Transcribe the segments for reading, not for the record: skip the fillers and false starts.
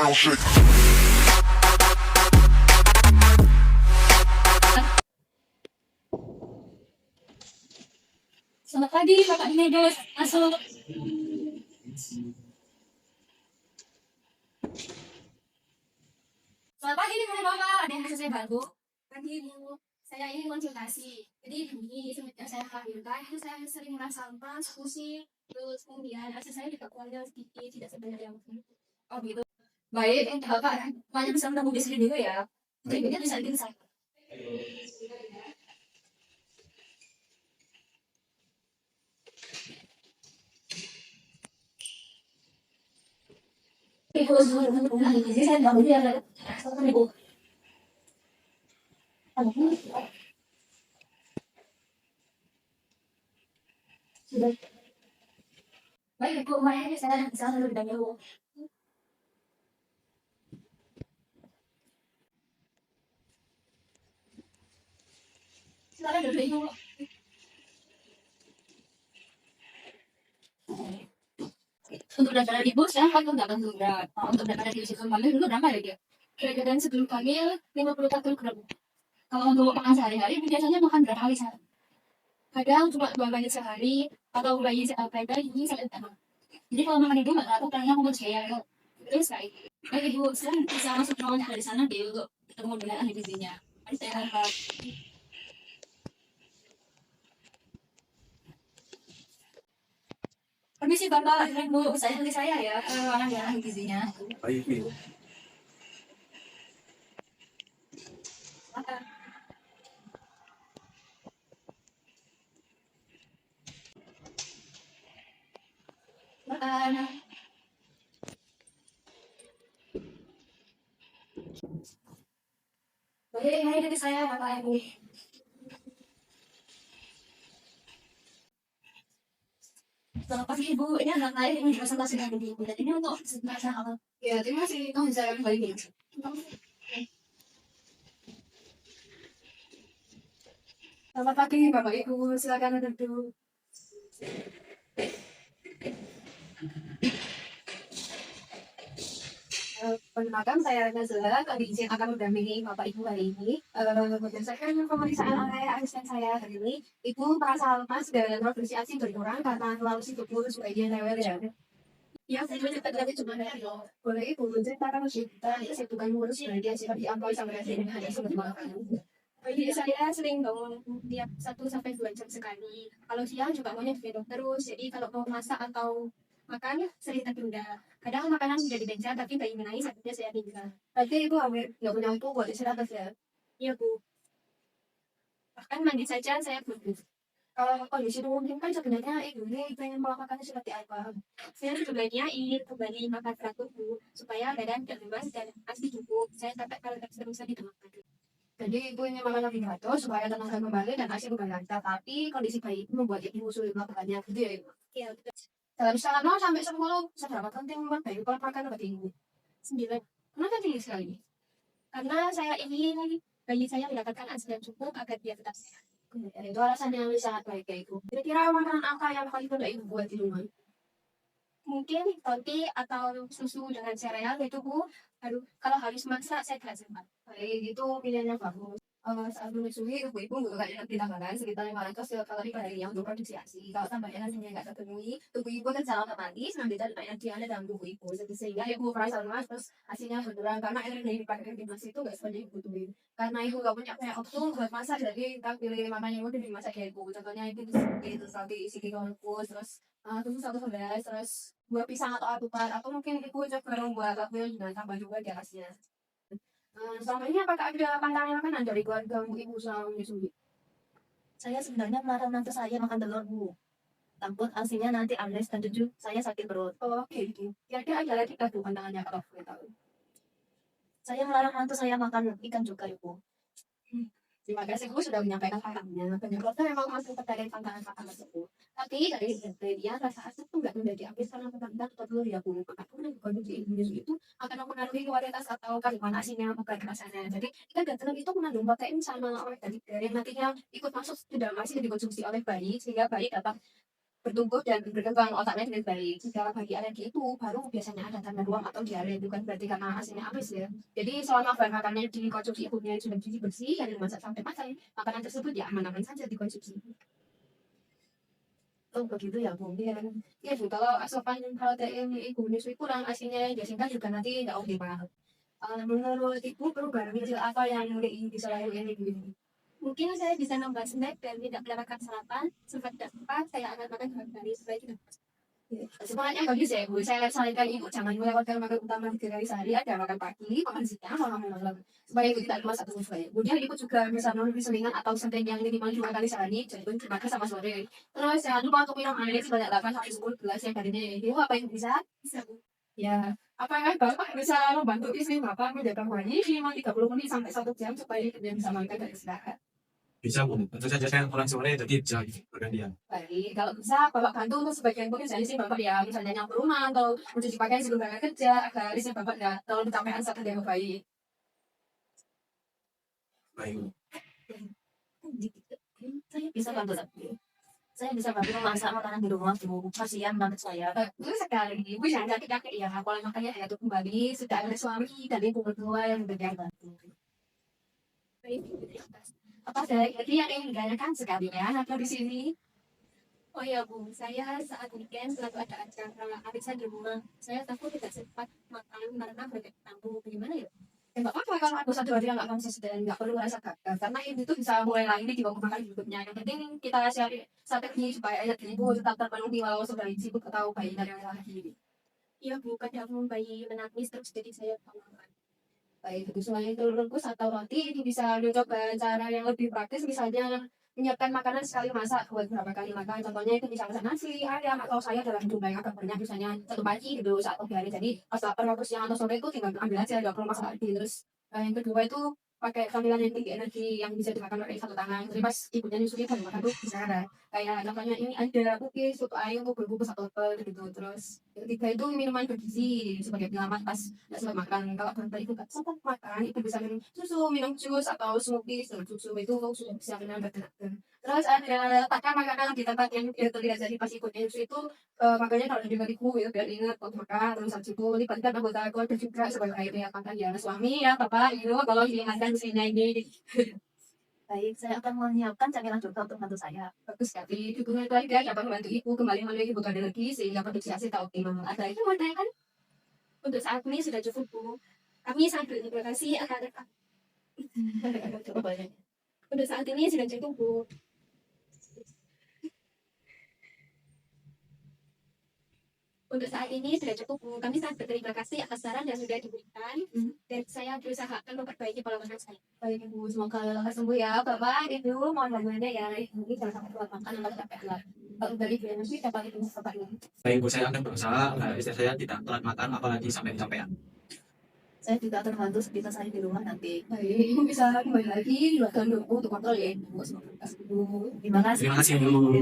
down, shake. Selamat pagi, Bapak Medus. Masuk. Selamat pagi, dengan Bapak. Ada yang bisa saya bantu? Pagi, Bu. Saya ingin konsultasi. Jadi begini, semenjak saya kehamilan, itu saya sering merasa lemas, pusing, terus kemudian hasil saya juga keluarnya sedikit, tidak sebanyak yang oh gitu. Baik, Bapak banyak bisa menanggung di sini juga ya. Berikutnya bisa bikin saya. Kalau ini saya nggak boleh ada satu ribu. Sudah. Baik, Ibu, kemarin saya bisa lebih dahulu. Silakan duduk, Ibu. Untuk daftar ibu sekarang kan nggak akan berat. Untuk daftar di sistem hamil dulu berapa ya dia? Kemudian sebelum hamil 54 gram. Kalau untuk makan sehari-hari biasanya makan berapa kali sehari? Kadang cuma 2 kali sehari atau bayi kadang ini sampai setengah. Jadi kalau makan itu nggak tahu karena aku saya terus kayak baik ibu sekarang bisa masuk ruangan dari sana deh untuk ketemu dengan ahli gizinya. Mari saya harap. Permisi Bapak, Ibu, saya nanti saya ya ke ruangan dengan ahli gizinya. Silakan. Silakan. Baik, hari ini saya Bapak Ibu. Selamat pagi Ibu, ini anak saya yang presentasi dari Ibu. Dan ini untuk presentasi awal. Ya, terima kasih. Kamu bisa kembali ini. Selamat pagi Bapak Ibu, silakan duduk. Perkenalkan saya Nazla, kali ini akan mendampingi Bapak Ibu hari ini. Berdasarkan pemeriksaan oleh asisten saya hari ini, Ibu merasa lemas dan produksi ASI berkurang karena terlalu sibuk ngurus bagian rewel ya. Ya, saya cerita tadi cuma dari boleh Ibu menceritakan kita kesibukan ngurus bagian seperti apa sampai hari ini ada semua. Jadi saya sering bangun tiap 1 sampai 2 jam sekali. Kalau siang juga maunya digendong terus. Jadi kalau mau masak atau makan sering tertunda. Kadang makanan sudah dibencana tapi bayi menangis akhirnya saya tinggal. Berarti ibu hampir nggak punya waktu buat istirahat ya? Iya bu. Bahkan mandi saja saya belum. Kalau kondisi memungkinkan sebenarnya ibu ini pengen pola makannya seperti apa? Saya sebenarnya ingin kembali makan teratur bu, supaya badan tidak lemas dan pasti cukup. Saya sampai kalau terus di tengah pagi. Jadi ibu ingin makan lebih teratur supaya tenaga kembali dan ASI bukan lancar. Tapi kondisi bayi itu membuat ibu sulit melakukannya gitu ya ibu? Iya betul. Dalam skala 0 sampai 10, seberapa penting membuat bayi pola makan seperti ini? 9. Kenapa tinggi sekali? Karena saya ingin bayi saya mendapatkan ASI yang cukup agar dia tetap sehat. Itu alasan yang sangat baik ya ibu. Kira-kira makanan apa yang paling mudah ibu buat di rumah? Mungkin roti atau susu dengan sereal itu bu. Aduh, kalau harus masak saya tidak sempat. Baik, itu pilihannya bagus. Saat menyusui, ibu-ibu nggak ditambahkan sekitar 500 kalori per hari yang untuk produksi ASI. Kalau tambah energinya nggak terpenuhi, tubuh ibu akan secara otomatis mengambil energi yang ada dalam tubuh ibu. Sehingga ibu merasa lemas, terus ASINya berkurang. Karena energi yang dipakai di mas itu nggak seperti ibu butuhin. Karena ibu nggak punya kayak waktu buat masak, jadi kita pilih makanya ibu pilih masak kayak ibu. Contohnya itu seperti itu, roti isi rebus, terus susu 1 sebelas, terus buah pisang atau alpukat, atau mungkin ibu coba buat aku dengan tambah juga di atasnya. Selama ini apakah ada pantangan makanan dari keluarga ibu selama menyusui? Saya sebenarnya melarang nanti saya makan telur bu. Takut asinya nanti ambles dan jujur saya sakit perut. Oh gitu. Kira-kira ada lagi tuh pantangannya kalau boleh tahu? Saya melarang nanti saya makan ikan juga ibu. Terima kasih Bu sudah menyampaikan pandangannya. Penyebabnya memang masih terkait pandangan pandangan tersebut. Tapi dari dia rasa asam itu nggak mudah diambil karena pemerintah perlu ya Bu. Apapun yang kondisi Indonesia itu akan mempengaruhi kualitas atau kandungan asinnya bukan rasanya. Jadi ikan dan telur itu mengandung protein sama omega 3 yang nantinya ikut masuk ke dalam asin yang dikonsumsi oleh bayi sehingga bayi dapat bertumbuh dan berkembang otaknya dengan baik. Jika bagi alergi itu baru biasanya ada tanda ruam atau diare, bukan berarti karena asinya habis ya. Jadi selama bahan makannya dikonsumsi ibunya sudah cuci bersih dari masak sampai matang, makanan tersebut ya aman-aman saja dikonsumsi. Oh begitu ya Bu. Iya, iya Bu. Kalau asupan protein ibunya kurang, asinya biasanya juga nanti nggak optimal. Menurut Ibu perubahan kecil apa yang bisa dilakukan Ibu ini? Mungkin saya bisa nambah snack dan tidak melewatkan sarapan. Sempat tidak sempat, saya akan makan hari supaya tidak. Semangatnya bagus ya Bu. Saya sarankan Ibu jangan melewatkan makan utama 3 kali sehari. Ada makan pagi, makan siang, makan malam. Supaya Ibu tidak cuma satu buffet. Kemudian Ibu juga bisa memenuhi selingan atau snack yang minimal 2 kali sehari. Jadi dimakan sama sore. Terus jangan lupa untuk minum air sebanyak 8 sampai 10 gelas yang harinya. Ibu apa yang bisa? Bisa Bu. Ya, apakah Bapak bisa membantu istri Bapak menjaga bayi minimal 30 menit sampai 1 jam supaya dia bisa makan dan istirahat? Bisa Bu, tentu saja saya pulang sore jadi bisa bergantian. Baik, kalau bisa Bapak bantu untuk sebagian pekerjaan istri Bapak ya, misalnya nyapu rumah atau mencuci pakaian sebelum berangkat kerja agar istri Bapak nggak terlalu kecapean saat menjaga bayi. Baik Bu. Saya bisa bantu tapi saya bisa bantu memasak makanan di rumah Bu. Kasihan banget saya. Bagus sekali, Ibu jangan sakit-sakit ya, kalau makanya saya tuh kembali sudah ada suami dan ibu berdua yang berbantu. Baik, terima kasih. Apa ada lagi yang ingin ditanyakan sekalian atau di sini? Oh ya Bu, saya saat weekend selalu ada acara arisan di rumah. Saya takut tidak sempat makan karena banyak tamu. Bagaimana ya? Ya nggak apa-apa kalau aku 1 hari nggak konsisten dan nggak perlu merasa gagal karena ini tuh bisa mulai lagi di waktu makan berikutnya. Yang penting kita cari strategi supaya ayat ibu tetap terpenuhi walau sudah sibuk atau bayi dari yang lagi. Iya Bu, kadang bayi menangis terus jadi saya bangun. Baik itu selain telur rebus atau roti, ini bisa dicoba cara yang lebih praktis, misalnya menyiapkan makanan sekali masak buat beberapa kali makan. Contohnya itu bisa masak nasi, ayam, atau sayur dalam jumlah yang agak banyak, misalnya 1 pagi gitu saat pagi hari. Jadi pas lapar waktu siang atau sore itu tinggal ambil aja, nggak perlu masak lagi. Terus yang kedua itu pakai camilan yang tinggi energi yang bisa dimakan pakai 1 tangan. Jadi pas ibunya nyusui baru makan tuh bisa ada. Kayak contohnya ini ada cookies, soto ayam, bubur bubur atau apa gitu. Terus yang ketiga itu minuman bergizi sebagai penyelamat pas nggak sempat makan. Kalau bapak ibu nggak sempat makan, itu bisa minum susu, minum jus atau smoothies. Nah, susu itu sudah bisa menambah tenaga. Terus ada letakkan makanan di tempat yang terlihat dari pas ikut jus itu makanya kalau di ibu ya biar ingat waktu makan. Terus habis itu libatkan anggota keluarga juga sebagai pihak makan ya suami ya bapak ibu kalau diingatkan sini ini. Baik, saya akan menyiapkan camilan juga untuk bantu saya. Bagus sekali, dukungan keluarga dapat membantu ibu kembali memiliki kebutuhan energi sehingga produksi ASI tak optimal. Ada itu mau tanyakan? Untuk saat ini sudah cukup Bu. Kami sangat berterima kasih akan Cukup banyak. untuk saat ini sudah cukup Bu. Untuk saat ini sudah cukup Bu. Kami sangat berterima kasih atas saran yang sudah diberikan dan saya berusaha akan memperbaiki pola makan saya. Baik ibu, semoga lekas sembuh ya bapak ibu. Mohon bantuannya ya, ini jangan sampai keluar makan kalau capek lah. Kalau dari ibu nanti dapat ibu bapak ini. Baik Bu, saya akan berusaha agar istri saya tidak telat makan apalagi sampai kecapean. Saya juga akan bantu sebisa saya di rumah nanti. Baik, ibu bisa kembali lagi dilakukan dulu untuk kontrol ya. Ibu semoga lekas sembuh. Terima kasih. Terima kasih Bu.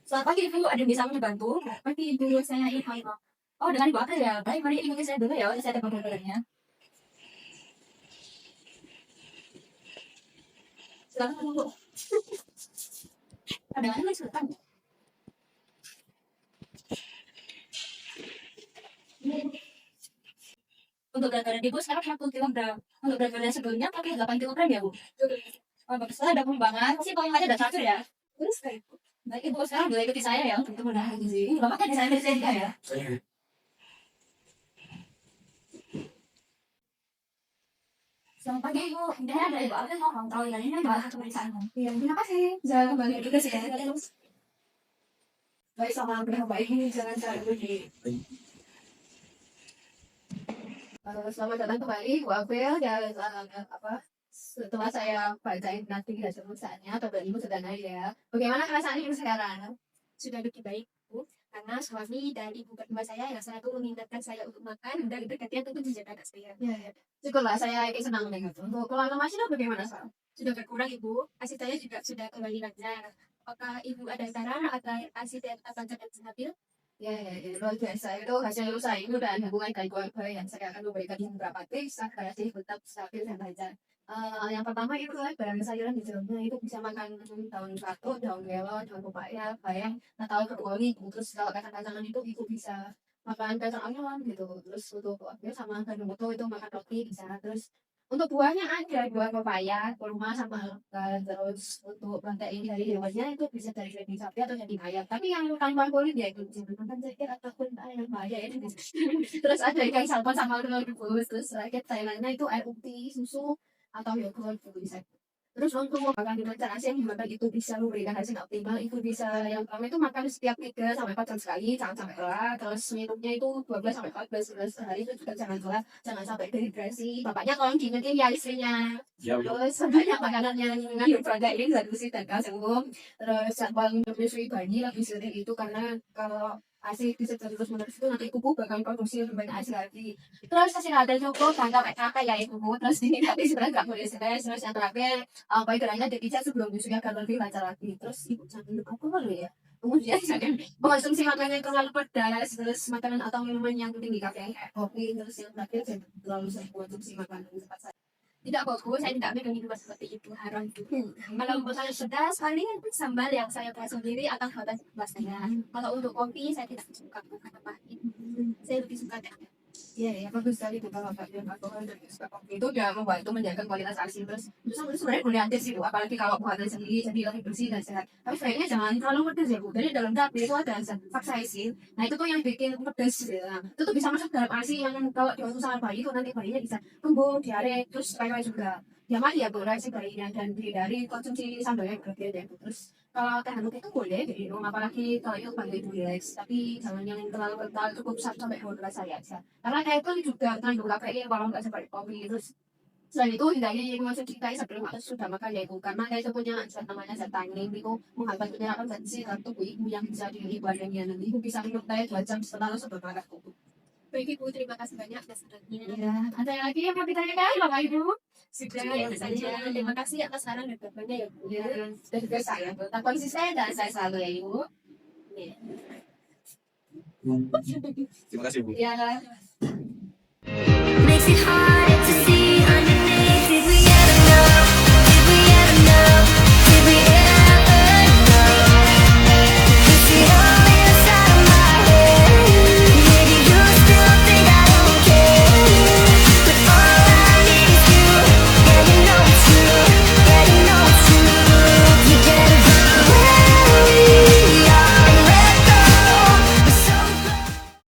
Selamat pagi Ibu, ada yang bisa membantu? Pagi Ibu, saya Ibu. Oh, dengan Ibu apa ya? Baik, mari ikuti saya dulu ya, saya ada pembayarannya. Silakan Bu. Ada mana silakan. Untuk berat badan Ibu sekarang 60 kg. Untuk berat badan sebelumnya pakai 8 kg ya Bu? Oh, bagus, ada pengembangan. Pasti poinnya udah teratur ya? Terus kayak baik Ibu, sekarang boleh ikuti saya ya untuk kemudahan gizi. Ini Bapak kan desain dari saya juga ya? Selamat pagi Ibu, ini ada Ibu Alvin mau kontrol dan ini adalah satu pemeriksaan. Iya, terima kasih. Jangan kembali juga sih ya. Baik sama berapa baik ini jangan cari begini. Selamat datang kembali Bu April dan setelah saya bacain nanti hasil pemeriksaannya atau dari ibu sudah naik ya. Bagaimana perasaan ibu sekarang? Sudah lebih baik Bu, karena suami dan ibu kedua saya yang selalu mengingatkan saya untuk makan dan bergantian tentu menjaga anak saya. Ya, syukurlah saya kayak senang dengan itu. Untuk keluarga Masino bagaimana sekarang? Sudah berkurang Ibu, ASI saya juga sudah kembali lancar. Apakah Ibu ada saran agar ASI saya tetap lancar dan stabil? Ya, luar biasa itu hasil usaha ibu dan hubungan dengan keluarga yang saya akan memberikan beberapa tips agar ASI tetap stabil dan lancar. Yang pertama itu adalah barang sayuran di dalamnya itu bisa makan daun batu, daun melon, daun pepaya, bayam, atau brokoli. Terus kalau kacang-kacangan itu bisa makan kacang almond gitu. Terus untuk buahnya sama kacang betul itu makan roti bisa. Terus untuk buahnya ada buah pepaya, kurma sama almond. Terus untuk protein dari hewannya itu bisa dari daging sapi atau daging ayam. Tapi yang paling favorit ya itu jangan makan ceker ataupun ayam bahaya itu. Terus ada ikan salmon sama telur rebus. Terus rakyat Thailandnya itu air putih, susu, atau yogurt gitu bisa. Terus untuk makan dengan cara yang dimakan itu bisa memberikan hasil optimal itu bisa yang pertama itu makan setiap 3 sampai 4 jam sekali jangan sampai lelah terus minumnya itu 12 sampai 14 gelas sehari itu juga jangan lelah jangan sampai dehidrasi bapaknya tolong diingetin ya istrinya Ya, terus banyak makanan yang mengandung protein zat besi dan kalsium terus jadwal menyusui bayi lebih sering itu karena kalau ASI terus menerus itu nanti tubuh bakal produksi lebih banyak ASI lagi terus kesehatan cukup jangan sampai capek ya ibu terus dihindari sebenarnya nggak boleh stres terus yang terakhir baik geraknya dipijat sebelum menyusui agar lebih lancar lagi terus ibu jangan minum alkohol ya kemudian jangan mengonsumsi makanan yang terlalu pedas terus makanan atau minuman yang tinggi kafein kayak kopi terus yang terakhir jangan terlalu sering mengonsumsi makanan yang cepat saji tidak bagus saya tidak pegang minuman seperti itu haram itu kalau misalnya pedas paling sambal yang saya buat sendiri akan buatan saya kalau untuk kopi saya tidak suka makan pahit saya lebih suka teh iya ya bagus sekali tuh kalau nggak minum alkohol dan suka kopi itu udah membantu menjaga kualitas ASI terus itu sebenarnya boleh aja sih Bu apalagi kalau buatan sendiri jadi lebih bersih dan sehat tapi sebaiknya jangan terlalu pedas ya Bu jadi dalam dapur itu ada zat capsaicin nah itu tuh yang bikin pedas ya. Itu tuh bisa masuk dalam ASI yang kalau dionsumsi sama bayi itu nanti bayinya bisa tumbuh diare terus kayak juga ya mari ya Bu reaksi bayinya dan dihindari konsumsi sambal yang berlebihan ya Bu terus kalau teh hangat itu boleh diminum apalagi kalau itu bantu ibu relax tapi jangan yang terlalu kental cukup 1 sampai 2 gelas aja karena kayak itu juga mengandung kafein kalau nggak seperti kopi terus selain itu hindari mengonsumsi teh sebelum atau sudah makan ya ibu karena kayak itu punya zat namanya zat tannin itu menghambat penyerapan zat besi dalam tubuh ibu yang bisa diuji badannya nanti ibu bisa minum teh 2 jam setelah sebelum makan ibu. Baik ibu terima kasih banyak atas sarannya. Ya, ada lagi yang mau ditanyakan bapak ibu? Sudah ya saja. Terima kasih atas saran dan jawabannya ya bu. Ya, dan juga saya tetap konsisten dan saya selalu ya ibu. Ya. terima kasih Bu. Ya. Makes it hard